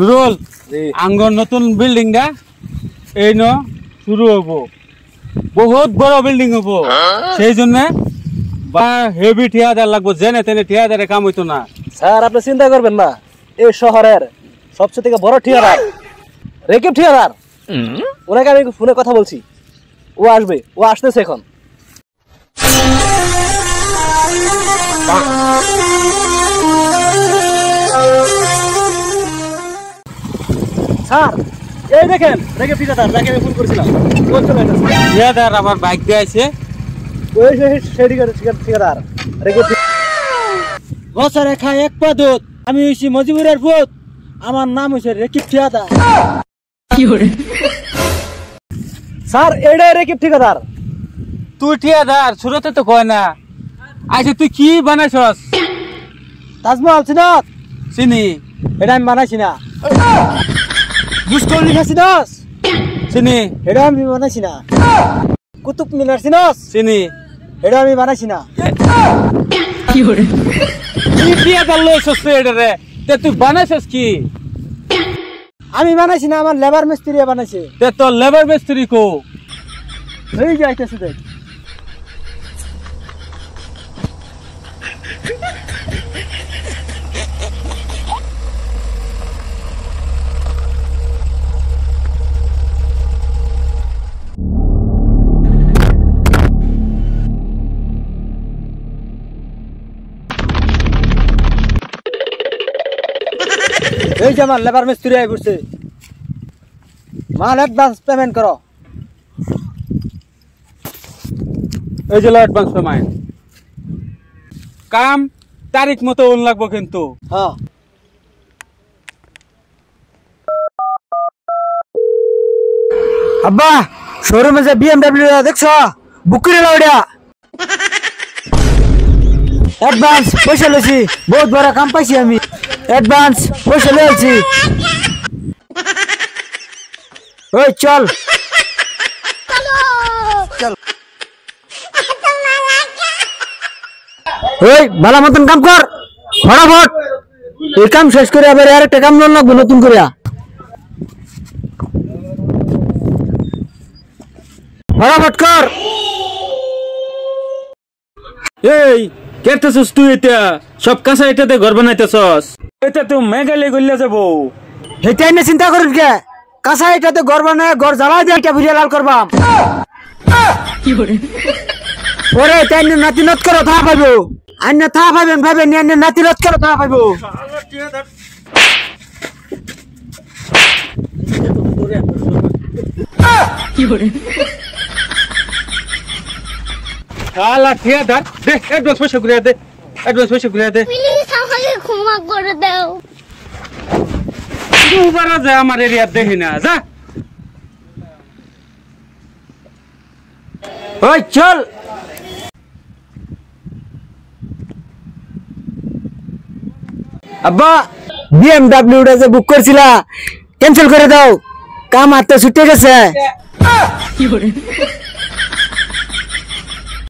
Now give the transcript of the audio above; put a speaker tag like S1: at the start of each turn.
S1: নুরুল আঙ্গর নতুন বিল্ডিংটা এই ন শুরু হবো, বহুত বড় বিল্ডিং হবো। সেই জন্য বা হেভি ঠিকাদার লাগবো, জেনে তেনে ঠিকাদারে কাম হইতো না।
S2: স্যার আপনি চিন্তা করবেন না, এই শহরের সবচেয়ে থেকে বড় ঠিকাদার রেকিব ঠিকাদার, ওনাকে আমি ফোনে কথা বলছি, ও আসবে, ও আসতেছে এখন। স্যার এই দেখেন রেকিব ঠিকাদার, যাকে আমি ফোন করেছিলাম, ও চলে এসেছে।
S1: ঠিকাদার আবার বাইক দিয়ে আছে,
S2: ওই সেই ঠিকাদার রেকিব।
S3: বছর খায় এক পা দুধ, আমি হইছি মজিবুরের পুত, আমার নাম হইছে রেকিব ঠিকাদার।
S2: স্যার এটাই রেকিব ঠিকাদার।
S1: তুই ঠিকাদার শুরুতে তো কয় না। আচ্ছা তুই কি বানাইছস?
S3: তাজমহল চিনত?
S1: চিনি।
S3: এটা আমি বানাইছি না। বুসকলি খাইছিনস?
S1: চিনি।
S3: এটা আমি বানাইছি না। কুতুব মিনার চিনস?
S1: চিনি।
S3: এটা আমি বানাইছি না।
S1: কি ঠিকাদার লইছস তুই এটারে? তে তুই বানাইছস কি?
S3: আমি বানাইছি না, আমার লেবার মিস্ত্রি বানাইছে।
S1: তে তোর লেবার মিস্ত্রি কো?
S3: এই যাইতেছে দেখ। এই যে আমার লেবার মিস্ত্রি আই পড়ছে, মাল অ্যাডভান্স পেমেন্ট করো।
S1: এই যে অ্যাডভান্স পেমেন্ট, কাম তারিখ মতো ওন লাগবো কিন্তু।
S3: হ্যাঁ আব্বা, শোরুমে যে BMW দেখছো, বুক করে নাও এটা। অ্যাডভান্স পয়সা লইছি, বহুত বড় কাম পাইছি আমি, অ্যাডভান্স পয়সা লইছি। ওই চল চল, ওই ভালো মতন কাম কর ফটাফট। এই কাম শেষ করে আবার আর একটা কাম লাগবো নতুন করে। ফটাফট কর।
S1: এই কেতেছস তুই? এটা সব কাঁচা এটাতে ঘর বানাইতেছস? এটা তো মেঘালয় গলিয়া যাবো।
S3: এটাই না চিন্তা করিস কে, কাঁচা এটাতে ঘর বানায় ঘর জ্বালাই দিয়ে এটা ভিডিও লাল করবাম। ওরে তাই নাতি নত করো থা পাইবো, আন্য থা পাইবেন ভাবেন, নাতি নত করো থা পাইবো।
S1: শালা ঠিকাদার, দে অ্যাডভান্স পয়সা ঘুরিয়ে দে, অ্যাডভান্স পয়সা ঘুরিয়ে দে।
S4: প্লিজ আমাকে ক্ষমা করে দাও।
S1: দুবারা যা আমার এরিয়া দেখি না, যা।
S3: ওই চল। আব্বা BMW টা যে বুক করছিলা ক্যান্সেল করে দাও, কাম হাতে ছুটে গেছে।